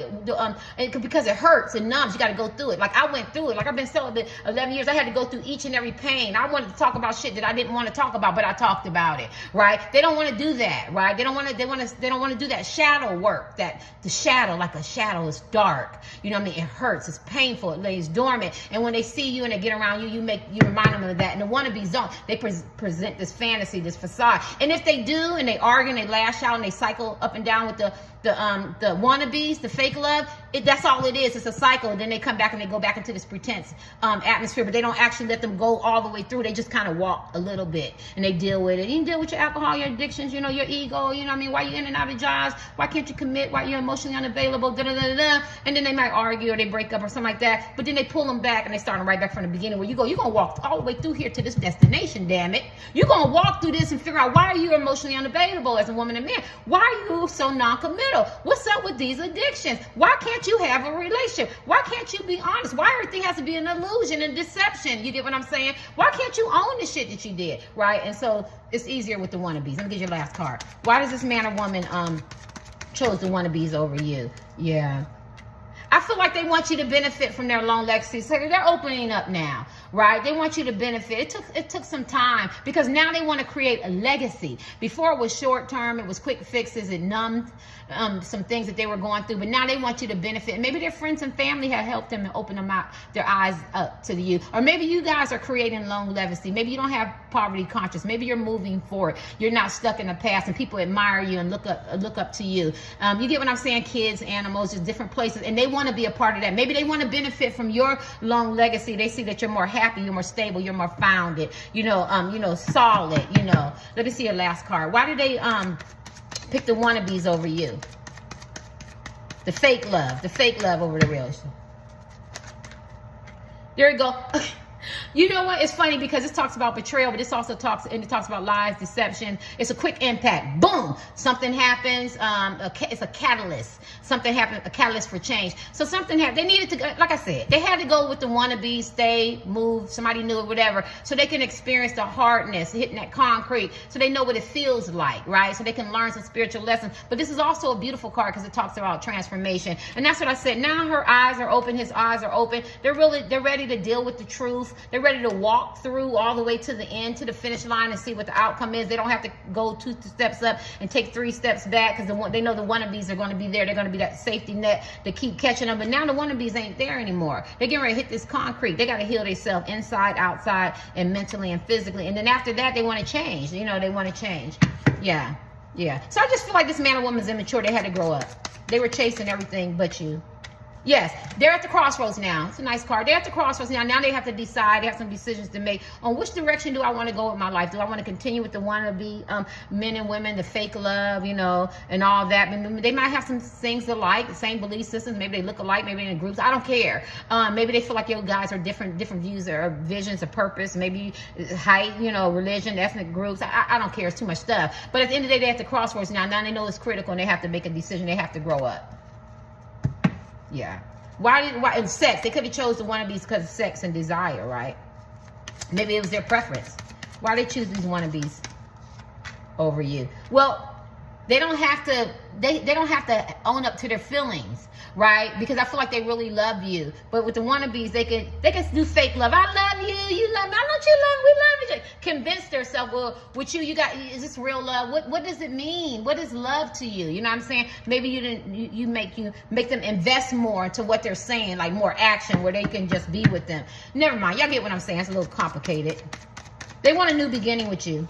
because it hurts and numbs. You got to go through it. Like I went through it. Like I've been celibate 11 years. I had to go through each and every pain. I wanted to talk about shit that I didn't want to talk about, but I talked about it, right? They don't want to do that, right? They don't want to do that shadow work. That the shadow, like a shadow, is dark. You know what I mean? It hurts. It's painful. It lays dormant. And when they see you and they get around you, you remind them of that. And the wannabes don't. They present this fantasy, this facade. And if they do, and they argue and they lash out and they cycle up and down with the wannabes, the fake love, that's all it is. It's a cycle. Then they come back and they go back into this pretense atmosphere, but they don't actually let them go all the way through. They just kind of walk a little bit and they deal with it. You can deal with your alcohol, your addictions, your ego, why you in and out of jobs, why can't you commit, why you're emotionally unavailable, and then they might argue or they break up or something like that, but then they pull them back and they start them right back from the beginning where you're going to walk all the way through here to this destination, damn it. You're going to walk through this and figure out, why are you emotionally unavailable as a woman and man? Why are you so non-committal? What's up with these addictions? Why can't you have a relationship? Why can't you be honest? Why everything has to be an illusion and deception? You get what I'm saying? Why can't you own the shit that you did, right? And so it's easier with the wannabes. Let me get your last card. Why does this man or woman chose the wannabes over you? Yeah. I feel like they want you to benefit from their long legacy. So they're opening up now, right? They want you to benefit. It took some time because now they want to create a legacy. Before it was short term, it was quick fixes, it numbed some things that they were going through, but now they want you to benefit. And maybe their friends and family have helped them and opened them out, their eyes up to you. Or maybe you guys are creating long legacy. Maybe you don't have poverty conscious. Maybe you're moving forward. You're not stuck in the past and people admire you and look up to you. You get what I'm saying? Kids, animals, just different places. And they want to be a part of that. Maybe they want to benefit from your long legacy. They see that you're more happy, you're more stable, you're more founded, solid, Let me see your last card. Why did they pick the wannabes over you? The fake love over the real. There you go. You know what? It's funny because this talks about betrayal, but this also talks about lies, deception. It's a quick impact. Boom! Something happens. It's a catalyst. Something happened, a catalyst for change. So something happened. They needed to, like I said, they had to go with the wannabes, stay, move, somebody new or whatever, so they can experience the hardness, hitting that concrete, so they know what it feels like, right? So they can learn some spiritual lessons. But this is also a beautiful card because it talks about transformation. And that's what I said. Now her eyes are open, his eyes are open. They're ready to deal with the truth. They're ready to walk through all the way to the end, to the finish line, and see what the outcome is. They don't have to go 2 steps up and take 3 steps back because they know the wannabes are going to be there. They're going to be that safety net to keep catching them. But now the wannabes ain't there anymore. They're getting ready to hit this concrete. They got to heal themselves inside, outside, and mentally and physically. And then after that, they want to change. They want to change. Yeah. So I just feel like this man or woman's immature. They had to grow up. They were chasing everything but you. Yes, they're at the crossroads now. It's a nice card. They're at the crossroads now. Now they have to decide. They have some decisions to make on which direction do I want to go with my life. Do I want to continue with the wannabe men and women, the fake love, and all that. They might have some things alike, the same belief systems. Maybe they look alike. Maybe in groups. I don't care. Maybe they feel like your guys are different views or visions of purpose. Maybe height, religion, ethnic groups. I don't care. It's too much stuff. But at the end of the day, they're at the crossroads now. Now they know it's critical and they have to make a decision. They have to grow up. Yeah. Why and sex? They could have chose the wannabes because of sex and desire, right? Maybe it was their preference. Why they choose these wannabes over you? Well, they don't have to. They don't have to own up to their feelings, right? Because I feel like they really love you. But with the wannabes, they can do fake love. I love you. You love me. I know you love me. We love each other. Convince themselves, well, with you got. Is this real love? What does it mean? What is love to you? You know what I'm saying? Maybe you make them invest more into what they're saying, like more action, where they can just be with them. Never mind. Y'all get what I'm saying? It's a little complicated. They want a new beginning with you.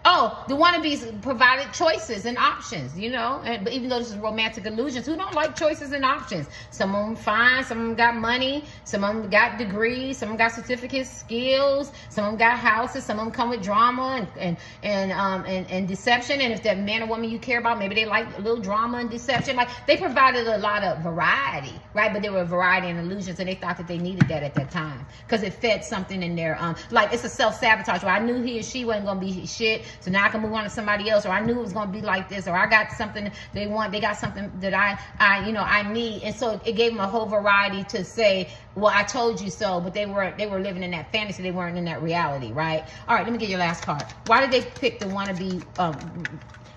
Oh, the wannabes provided choices and options, you know. But even though this is romantic illusions, who don't like choices and options? Some of them fine, some of them got money, some of them got degrees, some of them got certificates, skills, some of them got houses, some of them come with drama and deception. And if that man or woman you care about, maybe they like a little drama and deception. Like, they provided a lot of variety, right? But there were variety and illusions, and they thought that they needed that at that time because it fed something in their like, it's a self-sabotage. Well, I knew he or she wasn't gonna be shit, so now I can move on to somebody else, or I knew it was going to be like this, or I got something they want, they got something that I need. And so it gave them a whole variety to say, well, I told you so, but they were living in that fantasy, they weren't in that reality, right? All right, let me get your last card. Why did they pick the wannabe?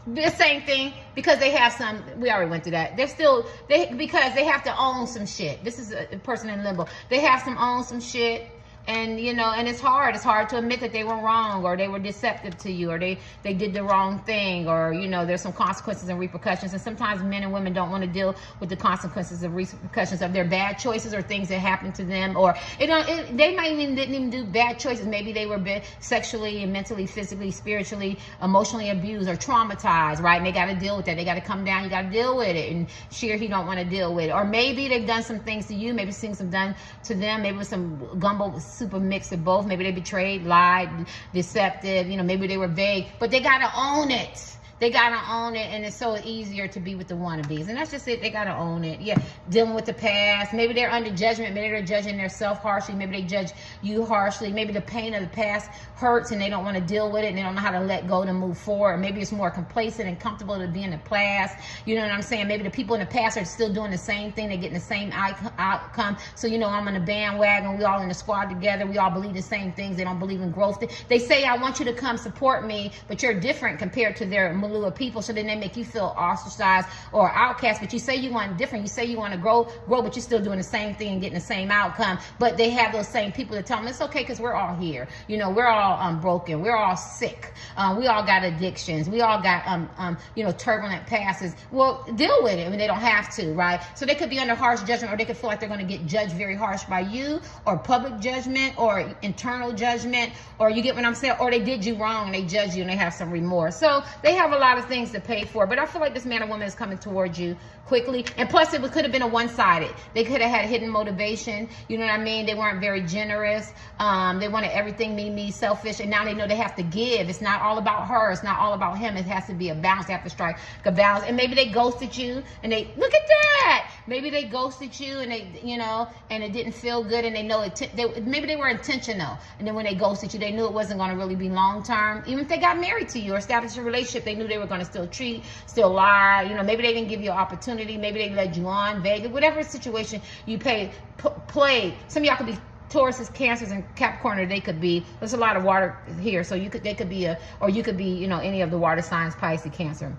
The same thing, because they have some, we already went through that. Because they have to own some shit. This is a person in limbo. They have to own some shit. And, you know, and it's hard to admit that they were wrong, or they were deceptive to you, or they did the wrong thing, or, you know, there's some consequences and repercussions. And sometimes men and women don't want to deal with the consequences and repercussions of their bad choices or things that happened to them. Or they might didn't even do bad choices. Maybe they were sexually and mentally, physically, spiritually, emotionally abused or traumatized, right? And they got to deal with that. They got to come down. You got to deal with it. And she or he don't want to deal with it. Or maybe they've done some things to you. Maybe things have done to them. Maybe it was some gumbo, super mix of both. Maybe they betrayed, lied, deceptive, you know, maybe they were vague, but they gotta own it. They gotta own it, and it's so easier to be with the wannabes. And that's just it. They gotta own it. Yeah, dealing with the past. Maybe they're under judgment. Maybe they're judging themselves harshly. Maybe they judge you harshly. Maybe the pain of the past hurts, and they don't want to deal with it, and they don't know how to let go to move forward. Maybe it's more complacent and comfortable to be in the past. You know what I'm saying? Maybe the people in the past are still doing the same thing. They're getting the same outcome. So, you know, I'm on the bandwagon. We all in the squad together. We all believe the same things. They don't believe in growth. They say, I want you to come support me, but you're different compared to their of people, so then they make you feel ostracized or outcast. But you say you want different, you say you want to grow, but you're still doing the same thing and getting the same outcome. But they have those same people that tell them it's okay because we're all here. You know, we're all broken, we're all sick, we all got addictions, we all got you know, turbulent passes. Well, deal with it. I mean, they don't have to, right? So they could be under harsh judgment, or they could feel like they're going to get judged very harsh by you, or public judgment, or internal judgment, or you get what I'm saying, or they did you wrong and they judge you and they have some remorse. So they have a lot of things to pay for. But I feel like this man or woman is coming towards you quickly. And plus, it could have been a one-sided. They could have had hidden motivation. You know what I mean? They weren't very generous. They wanted everything me, selfish. And now they know they have to give. It's not all about her. It's not all about him. It has to be a balance. They have to strike a balance. And maybe they ghosted you, and they, look at that. Maybe they ghosted you, and they, you know, and it didn't feel good, and they know it. Maybe they were intentional. And then when they ghosted you, they knew it wasn't going to really be long-term. Even if they got married to you or established a relationship, they knew they were going to still cheat, still lie. You know, maybe they didn't give you an opportunity. Maybe they led you on, vague, whatever situation you played. Some of y'all could be Tauruses, Cancers, and Capricorn. They could be, there's a lot of water here, so they could be or you could be, you know, any of the water signs, Pisces, Cancer.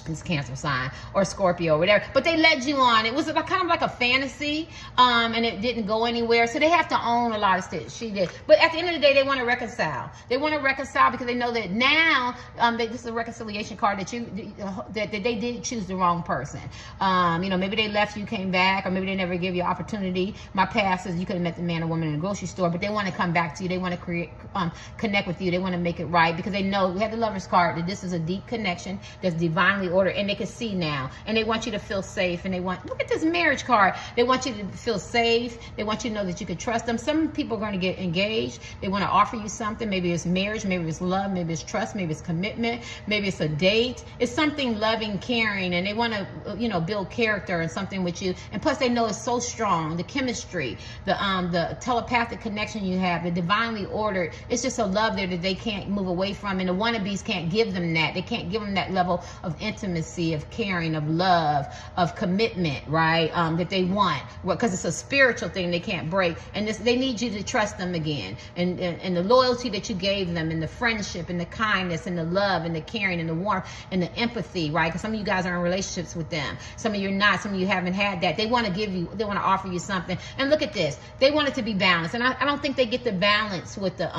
It's Cancer sign, or Scorpio, or whatever. But they led you on. It was kind of like a fantasy, and it didn't go anywhere. So they have to own a lot of stuff. She did. But at the end of the day, they want to reconcile. They want to reconcile because they know that now, this is a reconciliation card that they did choose the wrong person. You know, maybe they left you, came back, or maybe they never gave you opportunity. My past is you could have met the man or woman in a grocery store, but they want to come back to you. They want to connect with you. They want to make it right because they know, we have the Lover's card, that this is a deep connection that's divinely order, and they can see now, and they want you to feel safe, and they want, look at this marriage card, they want you to feel safe, they want you to know that you can trust them. Some people are going to get engaged, they want to offer you something, maybe it's marriage, maybe it's love, maybe it's trust, maybe it's commitment, maybe it's a date, it's something loving, caring, and they want to, you know, build character and something with you. And plus they know it's so strong, the chemistry, the telepathic connection you have, the divinely ordered, it's just a love there that they can't move away from, and the wannabes can't give them that. They can't give them that level of intimacy, of caring, of love, of commitment, right? That they want, because it's a spiritual thing they can't break. And they need you to trust them again, and the loyalty that you gave them, and the friendship, and the kindness, and the love, and the caring, and the warmth, and the empathy, right? Because some of you guys are in relationships with them, some of you are not, some of you haven't had that. They want to give you, they want to offer you something. And look at this, they want it to be balanced, and I don't think they get the balance with the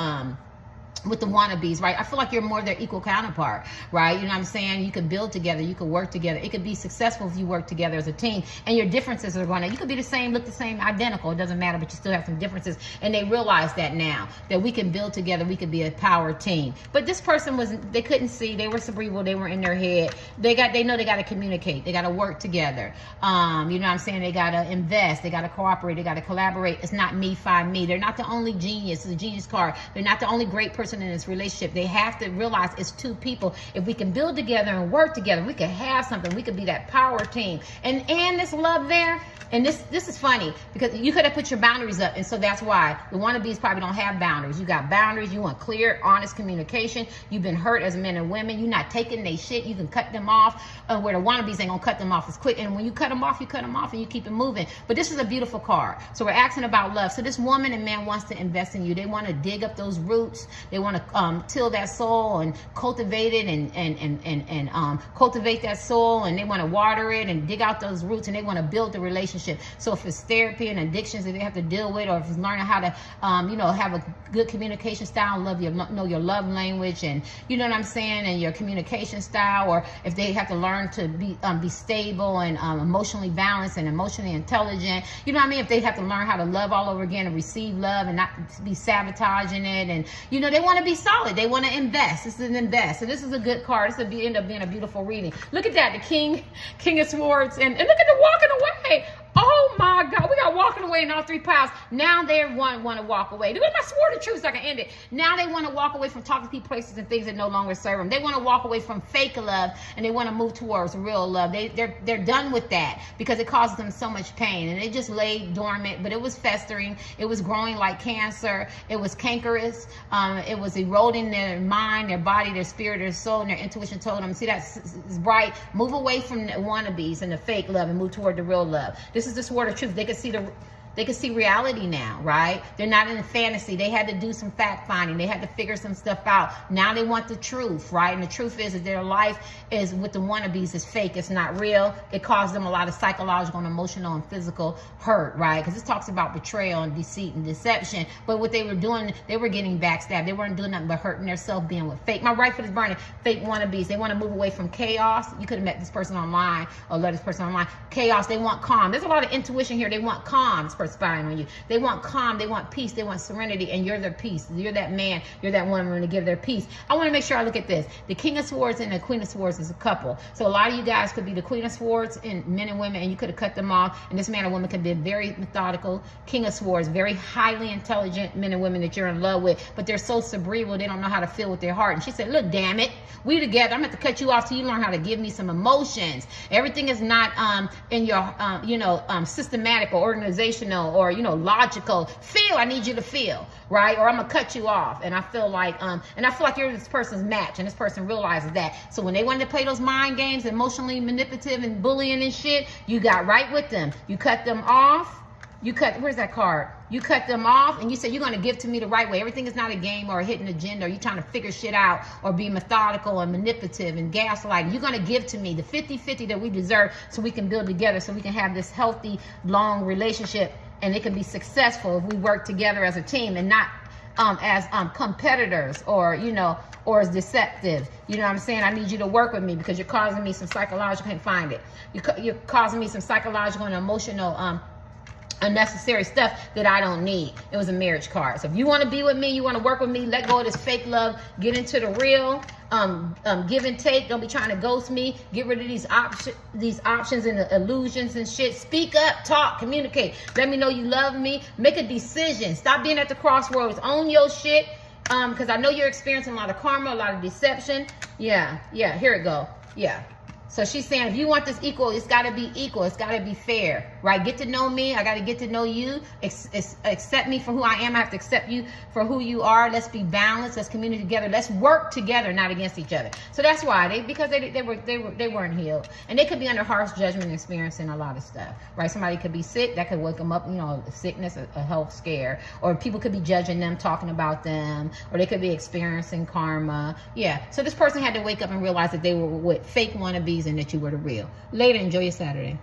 with the wannabes, right? I feel like you're more their equal counterpart, right? You know what I'm saying? You can build together, you can work together. It could be successful if you work together as a team, and your differences are going to, you could be the same, look the same, identical, it doesn't matter, but you still have some differences, and they realize that now, that we can build together, we could be a power team. But this person they couldn't see, they were cerebral, they were in their head, they know they got to communicate, they got to work together, you know what I'm saying? They got to invest, they got to cooperate, they got to collaborate. It's not me, find me. They're not the only genius, it's a genius card. They're not the only great person in this relationship. They have to realize it's two people. If we can build together and work together, we could have something. We could be that power team. And this love there, and this is funny because you could have put your boundaries up, and so that's why the wannabes probably don't have boundaries. You got boundaries. You want clear, honest communication. You've been hurt as men and women. You're not taking their shit. You can cut them off. Where the wannabes ain't gonna cut them off as quick. And when you cut them off, and you keep it moving. But this is a beautiful card. So we're asking about love. So this woman and man wants to invest in you. They want to dig up those roots. They want to till that soul and cultivate it and cultivate that soul, and they want to water it and dig out those roots, and they want to build the relationship. So if it's therapy and addictions that they have to deal with, or if it's learning how to you know, have a good communication style, know your love language, and you know what I'm saying, and your communication style, or if they have to learn to be stable and emotionally balanced and emotionally intelligent, you know what I mean, if they have to learn how to love all over again and receive love and not be sabotaging it, and you know, they want to be solid, they want to invest. This is an invest. So this is a good card. This will end up being a beautiful reading. Look at that, the King of Swords, and look at the walking away. Oh my God, we got walking away in all three piles. Now they want to walk away. Look at my sword of truth so I can end it. Now they want to walk away from talking to people, places, and things that no longer serve them. They want to walk away from fake love, and they want to move towards real love. They're done with that because it causes them so much pain, and it just lay dormant, but it was festering. It was growing like cancer. It was cankerous. It was eroding their mind, their body, their spirit, their soul, and their intuition told them, see, that's bright. Move away from the wannabes and the fake love and move toward the real love. This is the sword of truth. They can see reality now, right? They're not in a fantasy. They had to do some fact finding. They had to figure some stuff out. Now they want the truth, right? And the truth is that their life is with the wannabes is fake. It's not real. It caused them a lot of psychological and emotional and physical hurt, right? Because this talks about betrayal and deceit and deception. But what they were doing, they were getting backstabbed. They weren't doing nothing but hurting themselves, being with fake. My right foot is burning. Fake wannabes. They want to move away from chaos. You could have met this person online or let this person online. Chaos. They want calm. There's a lot of intuition here. They want calm. Spying on you. They want calm, they want peace, they want serenity, and you're their peace. You're that man, you're that woman to give their peace. I want to make sure I look at this. The King of Swords and the Queen of Swords is a couple. So a lot of you guys could be the Queen of Swords and men and women, and you could have cut them off. And this man or woman could be very methodical. King of Swords, very highly intelligent men and women that you're in love with, but they're so cerebral, they don't know how to feel with their heart. And she said, look, damn it, we together. I'm going to cut you off till you learn how to give me some emotions. Everything is not in your, you know, systematic or organizational or, you know, logical. Feel, I need you to feel, right? Or I'm gonna cut you off. And I feel like you're this person's match, and this person realizes that. So when they wanted to play those mind games, emotionally manipulative and bullying and shit, you got right with them. You cut them off. Where's that card? You cut them off, and you said, you're going to give to me the right way. Everything is not a game or a hidden agenda, or you trying to figure shit out or be methodical and manipulative and gaslighting. You're going to give to me the 50-50 that we deserve so we can build together, so we can have this healthy, long relationship, and it can be successful if we work together as a team and not as competitors or, you know, or as deceptive. You know what I'm saying? I need you to work with me because you're causing me some psychological, I can't find it. You're causing me some psychological and emotional unnecessary stuff that I don't need. It was a marriage card. So if you want to be with me, you want to work with me, let go of this fake love, get into the real, give and take. Don't be trying to ghost me. Get rid of these options and the illusions and shit. Speak up, talk, communicate. Let me know you love me. Make a decision. Stop being at the crossroads. Own your shit. Because I know you're experiencing a lot of karma, a lot of deception. Yeah, here it go. Yeah. So she's saying, if you want this equal, it's got to be equal. It's got to be fair, right? Get to know me. I got to get to know you. Accept me for who I am. I have to accept you for who you are. Let's be balanced. Let's communicate together. Let's work together, not against each other. So that's why because they weren't healed, and they could be under harsh judgment, and experiencing a lot of stuff, right? Somebody could be sick. That could wake them up. You know, sickness, a health scare, or people could be judging them, talking about them, or they could be experiencing karma. Yeah. So this person had to wake up and realize that they were with fake wannabes and that you were the real. Later, enjoy your Saturday.